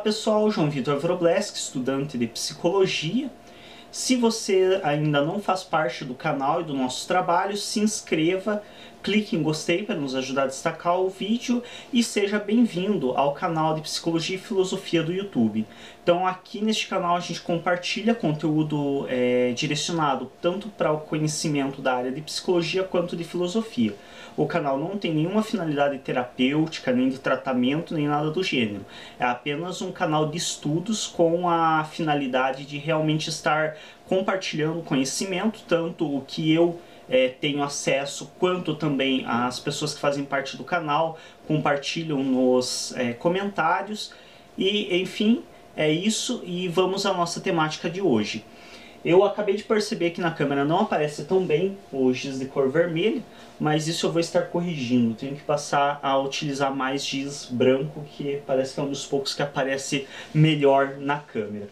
pessoal, João Vitor Wrobleski, estudante de psicologia. Se você ainda não faz parte do canal e do nosso trabalho, se inscreva, clique em gostei para nos ajudar a destacar o vídeo e seja bem-vindo ao canal de Psicologia e Filosofia do YouTube. Então aqui neste canal a gente compartilha conteúdo direcionado tanto para o conhecimento da área de psicologia quanto de filosofia. O canal não tem nenhuma finalidade terapêutica, nem de tratamento, nem nada do gênero. É apenas um canal de estudos com a finalidade de realmente estar compartilhando conhecimento, tanto o que eu tenho acesso, quanto também as pessoas que fazem parte do canal compartilham nos comentários. E, enfim, é isso e vamos à nossa temática de hoje. Eu acabei de perceber que na câmera não aparece tão bem o giz de cor vermelha, mas isso eu vou estar corrigindo. Tenho que passar a utilizar mais giz branco, que parece que é um dos poucos que aparece melhor na câmera.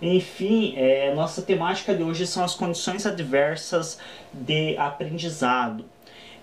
Enfim, nossa temática de hoje são as condições adversas de aprendizado.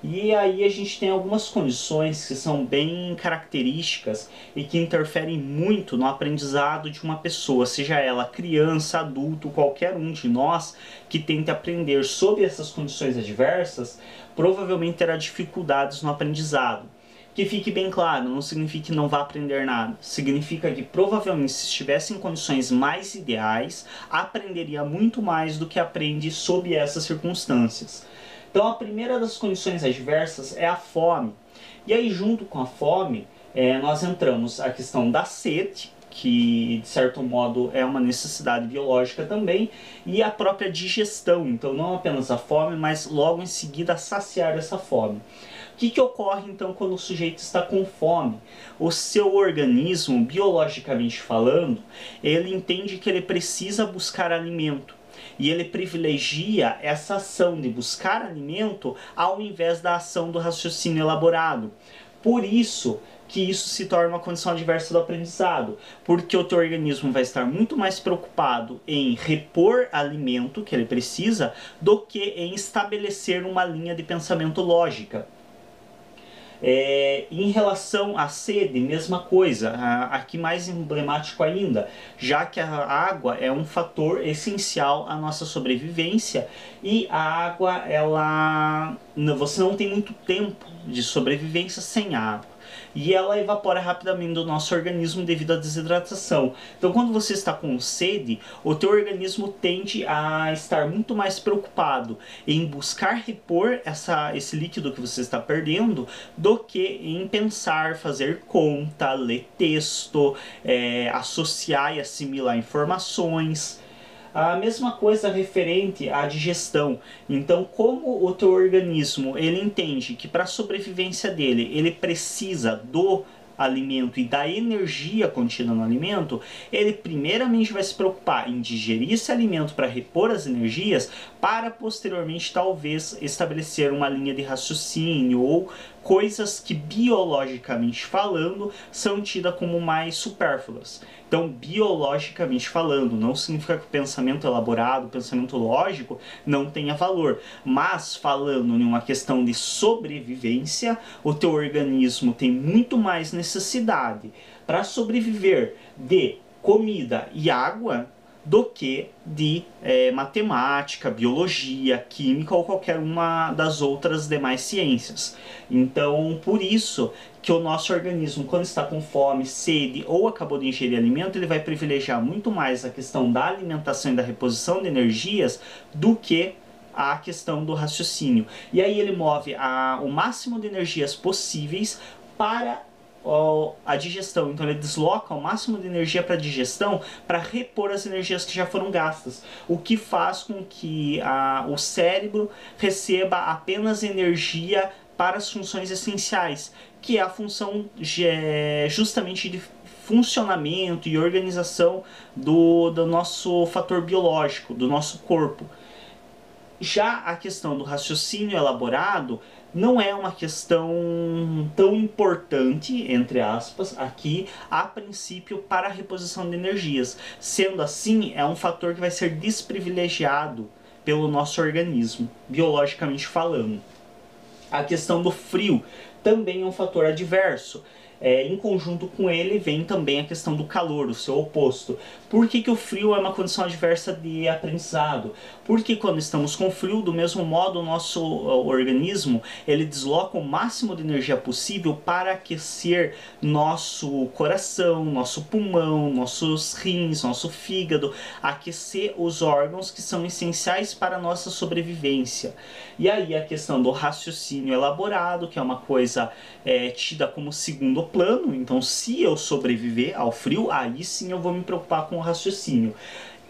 E aí a gente tem algumas condições que são bem características e que interferem muito no aprendizado de uma pessoa, seja ela criança, adulto, qualquer um de nós que tente aprender sob essas condições adversas, provavelmente terá dificuldades no aprendizado. Que fique bem claro, não significa que não vá aprender nada. Significa que provavelmente se estivesse em condições mais ideais, aprenderia muito mais do que aprende sob essas circunstâncias. Então a primeira das condições adversas é a fome. E aí junto com a fome, nós entramos a questão da sede, que de certo modo é uma necessidade biológica também, e a própria digestão. Então não apenas a fome, mas logo em seguida saciar essa fome. O que ocorre então quando o sujeito está com fome? O seu organismo, biologicamente falando, ele entende que ele precisa buscar alimento. E ele privilegia essa ação de buscar alimento ao invés da ação do raciocínio elaborado. Por isso que isso se torna uma condição adversa do aprendizado, porque o teu organismo vai estar muito mais preocupado em repor alimento que ele precisa do que em estabelecer uma linha de pensamento lógica. Em relação à sede, mesma coisa, aqui mais emblemático ainda, já que a água é um fator essencial à nossa sobrevivência e a água, você não tem muito tempo de sobrevivência sem água. E ela evapora rapidamente do nosso organismo devido à desidratação. Então quando você está com sede, o teu organismo tende a estar muito mais preocupado em buscar repor esse líquido que você está perdendo do que em pensar, fazer conta, ler texto, associar e assimilar informações. A mesma coisa referente à digestão. Então, como o teu organismo ele entende que para a sobrevivência dele ele precisa do alimento e da energia contida no alimento, ele primeiramente vai se preocupar em digerir esse alimento para repor as energias, para posteriormente talvez estabelecer uma linha de raciocínio ou coisas que biologicamente falando são tidas como mais supérfluas. Então, biologicamente falando, não significa que o pensamento elaborado, o pensamento lógico não tenha valor, mas falando em uma questão de sobrevivência, o teu organismo tem muito mais necessidade para sobreviver de comida e água do que de matemática, biologia, química ou qualquer uma das outras demais ciências. Então, por isso que o nosso organismo, quando está com fome, sede ou acabou de ingerir alimento, ele vai privilegiar muito mais a questão da alimentação e da reposição de energias do que a questão do raciocínio. E aí ele move o máximo de energias possíveis para a digestão. Então ele desloca o máximo de energia para a digestão para repor as energias que já foram gastas, o que faz com que o cérebro receba apenas energia para as funções essenciais, que é a função justamente de funcionamento e organização do nosso fator biológico, do nosso corpo. Já a questão do raciocínio elaborado não é uma questão tão importante, entre aspas, aqui, a princípio, para a reposição de energias. Sendo assim, é um fator que vai ser desprivilegiado pelo nosso organismo, biologicamente falando. A questão do frio também é um fator adverso. Em conjunto com ele vem também a questão do calor, o seu oposto. Por que que o frio é uma condição adversa de aprendizado? Porque quando estamos com frio, do mesmo modo, o nosso organismo ele desloca o máximo de energia possível para aquecer nosso coração, nosso pulmão, nossos rins, nosso fígado, aquecer os órgãos que são essenciais para a nossa sobrevivência. E aí a questão do raciocínio elaborado, que é uma coisa tida como segundo plano. Então, se eu sobreviver ao frio, aí sim eu vou me preocupar com o raciocínio.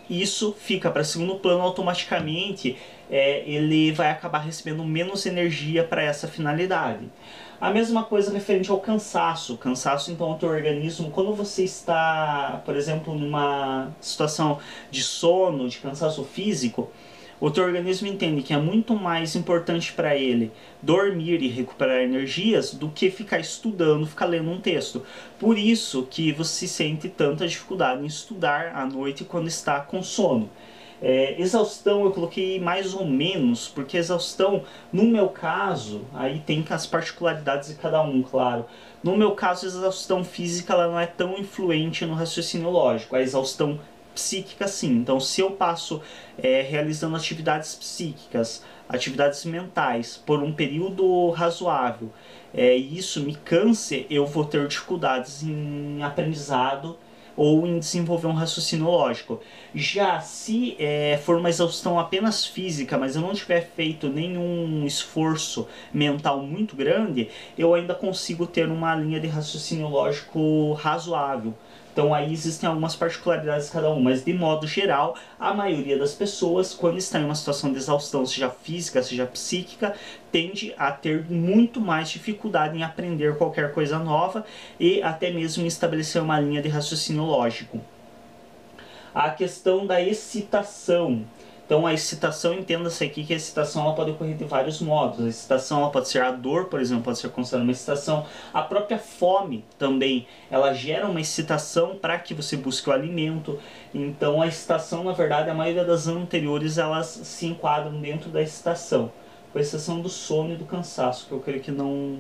Isso fica para segundo plano automaticamente, ele vai acabar recebendo menos energia para essa finalidade. A mesma coisa referente ao cansaço. Cansaço, então, o teu organismo, quando você está, por exemplo, numa situação de sono, de cansaço físico, o teu organismo entende que é muito mais importante para ele dormir e recuperar energias do que ficar estudando, ficar lendo um texto. Por isso que você sente tanta dificuldade em estudar à noite quando está com sono. Exaustão eu coloquei mais ou menos, porque exaustão, no meu caso, aí tem as particularidades de cada um, claro. No meu caso, a exaustão física ela não é tão influente no raciocínio lógico. A exaustão psíquica sim. Então, se eu passo realizando atividades psíquicas, atividades mentais, por um período razoável, e isso me canse, eu vou ter dificuldades em aprendizado ou em desenvolver um raciocínio lógico. Já se for uma exaustão apenas física, mas eu não tiver feito nenhum esforço mental muito grande, eu ainda consigo ter uma linha de raciocínio lógico razoável. Então aí existem algumas particularidades de cada um, mas de modo geral, a maioria das pessoas, quando está em uma situação de exaustão, seja física, seja psíquica, tende a ter muito mais dificuldade em aprender qualquer coisa nova e até mesmo em estabelecer uma linha de raciocínio lógico. A questão da excitação. Então a excitação, entenda-se aqui que a excitação ela pode ocorrer de vários modos. A excitação ela pode ser a dor, por exemplo, pode ser considerada uma excitação. A própria fome também, ela gera uma excitação para que você busque o alimento. Então a excitação, na verdade, a maioria das anteriores elas se enquadram dentro da excitação, com exceção do sono e do cansaço, que eu creio que não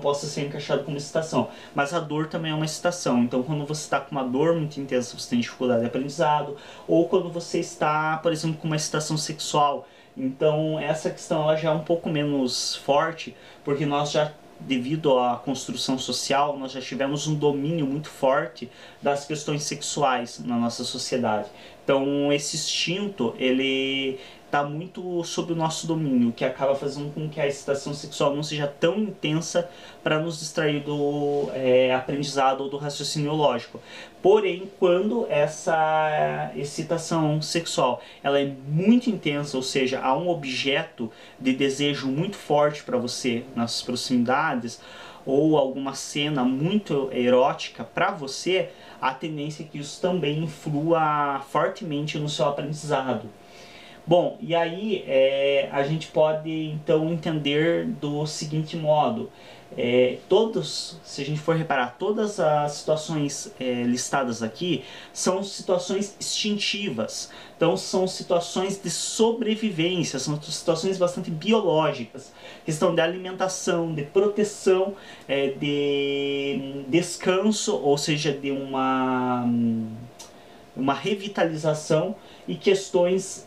possa ser encaixado como excitação. Mas a dor também é uma excitação. Então, quando você está com uma dor muito intensa, você tem dificuldade de aprendizado. Ou quando você está, por exemplo, com uma excitação sexual. Então, essa questão ela já é um pouco menos forte, porque nós já, devido à construção social, nós já tivemos um domínio muito forte das questões sexuais na nossa sociedade. Então, esse instinto, ele está muito sob o nosso domínio, que acaba fazendo com que a excitação sexual não seja tão intensa para nos distrair do aprendizado ou do raciocínio lógico. Porém, quando essa excitação sexual ela é muito intensa, ou seja, há um objeto de desejo muito forte para você nas proximidades, ou alguma cena muito erótica para você, a tendência é que isso também influa fortemente no seu aprendizado. Bom, e aí a gente pode então entender do seguinte modo. Se a gente for reparar, todas as situações listadas aqui são situações instintivas. Então são situações de sobrevivência, são situações bastante biológicas. Questão de alimentação, de proteção, de descanso, ou seja, de uma revitalização e questões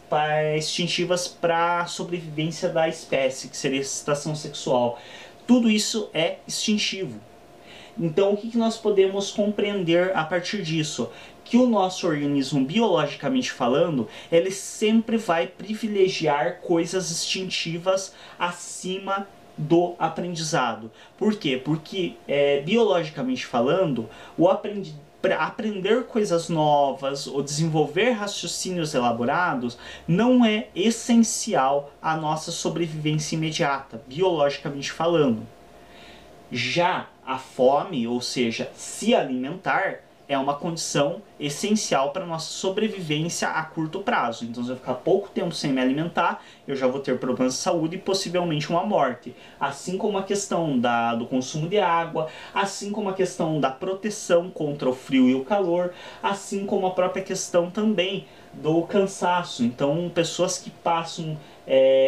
instintivas para a sobrevivência da espécie, que seria a excitação sexual. Tudo isso é instintivo. Então, o que nós podemos compreender a partir disso? Que o nosso organismo, biologicamente falando, ele sempre vai privilegiar coisas instintivas acima do aprendizado. Por quê? Porque, biologicamente falando, aprender coisas novas ou desenvolver raciocínios elaborados não é essencial à nossa sobrevivência imediata, biologicamente falando. Já a fome, ou seja, se alimentar, é uma condição essencial para a nossa sobrevivência a curto prazo. Então, se eu ficar pouco tempo sem me alimentar, eu já vou ter problemas de saúde e possivelmente uma morte. Assim como a questão do consumo de água, assim como a questão da proteção contra o frio e o calor, assim como a própria questão também do cansaço. Então, pessoas que passam,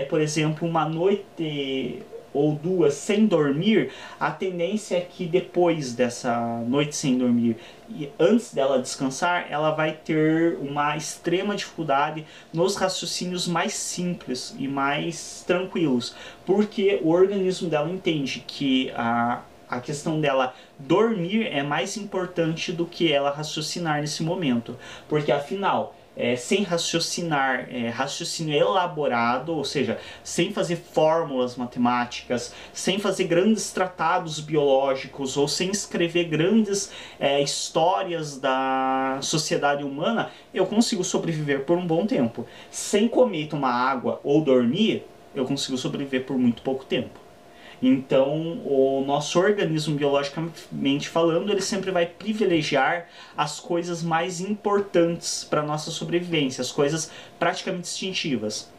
por exemplo, uma noite ou 2 sem dormir, a tendência é que depois dessa noite sem dormir e antes dela descansar, ela vai ter uma extrema dificuldade nos raciocínios mais simples e mais tranquilos, porque o organismo dela entende que a questão dela dormir é mais importante do que ela raciocinar nesse momento, porque afinal, sem raciocinar, raciocínio elaborado, ou seja, sem fazer fórmulas matemáticas, sem fazer grandes tratados biológicos ou sem escrever grandes histórias da sociedade humana, eu consigo sobreviver por um bom tempo. Sem comer, tomar água ou dormir, eu consigo sobreviver por muito pouco tempo. Então, o nosso organismo, biologicamente falando, ele sempre vai privilegiar as coisas mais importantes para a nossa sobrevivência, as coisas praticamente instintivas.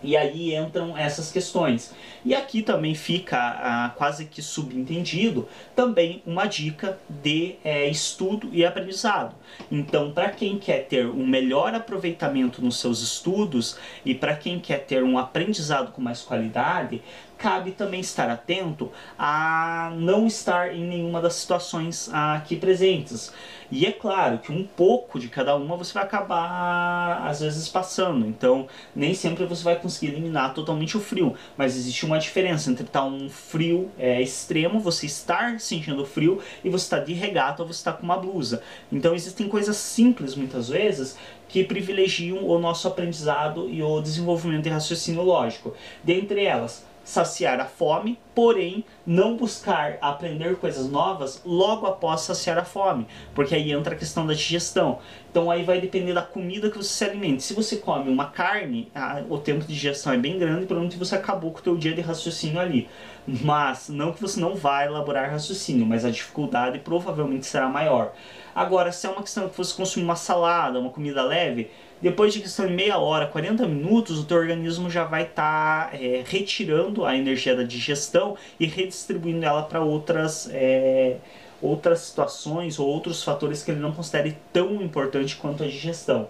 E aí entram essas questões. E aqui também fica quase que subentendido também uma dica de estudo e aprendizado. Então, para quem quer ter um melhor aproveitamento nos seus estudos e para quem quer ter um aprendizado com mais qualidade, cabe também estar atento a não estar em nenhuma das situações aqui presentes. E é claro que um pouco de cada uma você vai acabar, às vezes, passando. Então, nem sempre você vai conseguir eliminar totalmente o frio. Mas existe uma diferença entre estar um frio extremo, você estar sentindo frio, e você estar de regata ou você estar com uma blusa. Então, existem coisas simples, muitas vezes, que privilegiam o nosso aprendizado e o desenvolvimento de raciocínio lógico. Dentre elas, saciar a fome, porém não buscar aprender coisas novas logo após saciar a fome, porque aí entra a questão da digestão. Então aí vai depender da comida que você se alimente. Se você come uma carne, o tempo de digestão é bem grande, provavelmente você acabou com o teu dia de raciocínio ali. Mas não que você não vai elaborar raciocínio, mas a dificuldade provavelmente será maior. Agora, se é uma questão que você consumir uma salada, uma comida leve, depois de questão de meia hora, 40 minutos, o teu organismo já vai estar retirando a energia da digestão e redistribuindo ela para outras situações ou outros fatores que ele não considere tão importante quanto a digestão.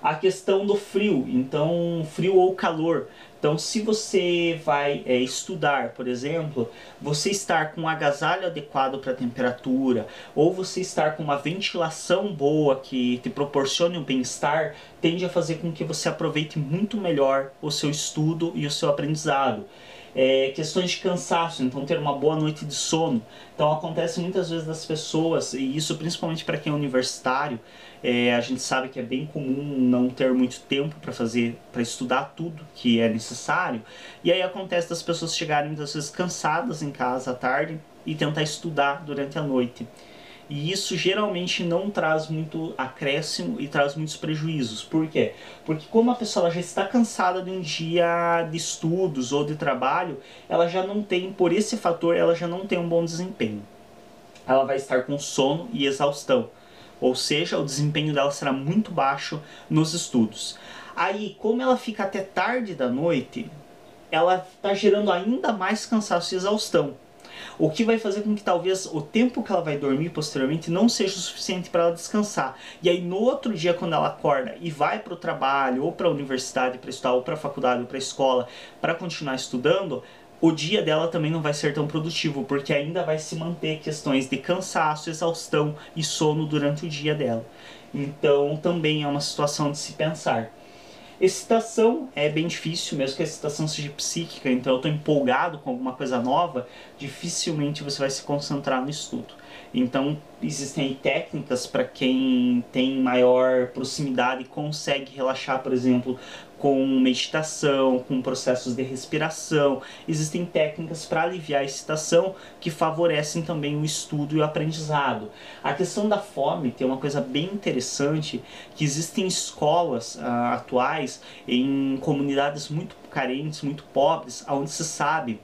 A questão do frio, então frio ou calor. Então, se você vai estudar, por exemplo, você estar com um agasalho adequado para a temperatura, ou você estar com uma ventilação boa que te proporcione o bem-estar, tende a fazer com que você aproveite muito melhor o seu estudo e o seu aprendizado. Questões de cansaço, então ter uma boa noite de sono. Então acontece muitas vezes das pessoas, e isso principalmente para quem é universitário, a gente sabe que é bem comum não ter muito tempo para estudar tudo que é necessário, e aí acontece das pessoas chegarem muitas vezes cansadas em casa à tarde e tentar estudar durante a noite. E isso geralmente não traz muito acréscimo e traz muitos prejuízos. Por quê? Porque como a pessoa já está cansada de um dia de estudos ou de trabalho, ela já não tem, por esse fator, ela já não tem um bom desempenho. Ela vai estar com sono e exaustão. Ou seja, o desempenho dela será muito baixo nos estudos. Aí, como ela fica até tarde da noite, ela está gerando ainda mais cansaço e exaustão. O que vai fazer com que talvez o tempo que ela vai dormir posteriormente não seja o suficiente para ela descansar. E aí no outro dia, quando ela acorda e vai para o trabalho, ou para a universidade para estudar, ou para a faculdade, ou para a escola, para continuar estudando, o dia dela também não vai ser tão produtivo, porque ainda vai se manter questões de cansaço, exaustão e sono durante o dia dela. Então também é uma situação de se pensar. Excitação é bem difícil, mesmo que a excitação seja psíquica, então eu estou empolgado com alguma coisa nova, dificilmente você vai se concentrar no estudo. Então existem técnicas para quem tem maior proximidade e consegue relaxar, por exemplo, com meditação, com processos de respiração. Existem técnicas para aliviar a excitação que favorecem também o estudo e o aprendizado. A questão da fome tem uma coisa bem interessante, que existem escolas atuais em comunidades muito carentes, muito pobres, onde se sabe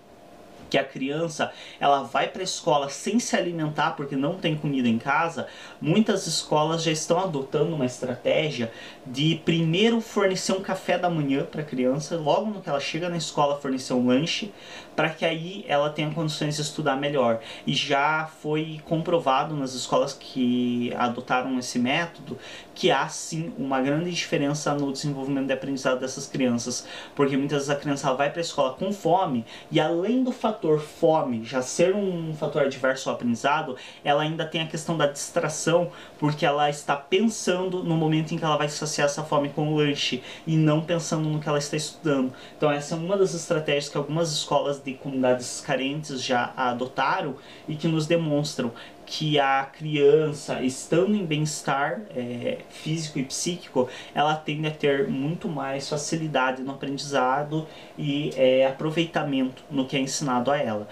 que a criança ela vai para a escola sem se alimentar porque não tem comida em casa, muitas escolas já estão adotando uma estratégia de primeiro fornecer um café da manhã para a criança, logo no que ela chega na escola fornecer um lanche, para que aí ela tenha condições de estudar melhor. E já foi comprovado nas escolas que adotaram esse método que há sim uma grande diferença no desenvolvimento de aprendizado dessas crianças, porque muitas vezes a criança vai para a escola com fome e além do fator fome já ser um fator adverso ao aprendizado, ela ainda tem a questão da distração, porque ela está pensando no momento em que ela vai saciar essa fome com o lanche e não pensando no que ela está estudando. Então essa é uma das estratégias que algumas escolas de comunidades carentes já adotaram e que nos demonstram que a criança, estando em bem-estar físico e psíquico, ela tende a ter muito mais facilidade no aprendizado e aproveitamento no que é ensinado a ela.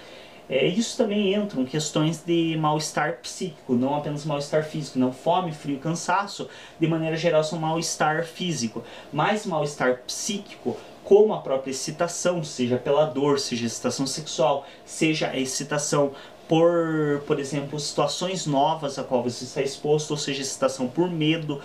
Isso também entram questões de mal-estar psíquico, não apenas mal-estar físico. Não, fome, frio, cansaço, de maneira geral, são mal-estar físico, mas mal-estar psíquico, como a própria excitação, seja pela dor, seja excitação sexual, seja a excitação por exemplo, situações novas a qual você está exposto, ou seja, excitação por medo.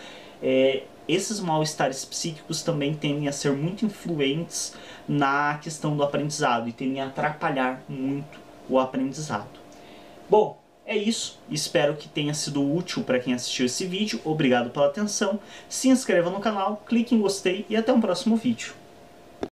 Esses mal-estares psíquicos também tendem a ser muito influentes na questão do aprendizado e tendem a atrapalhar muito o aprendizado. Bom, é isso. Espero que tenha sido útil para quem assistiu esse vídeo. Obrigado pela atenção. Se inscreva no canal, clique em gostei e até um próximo vídeo.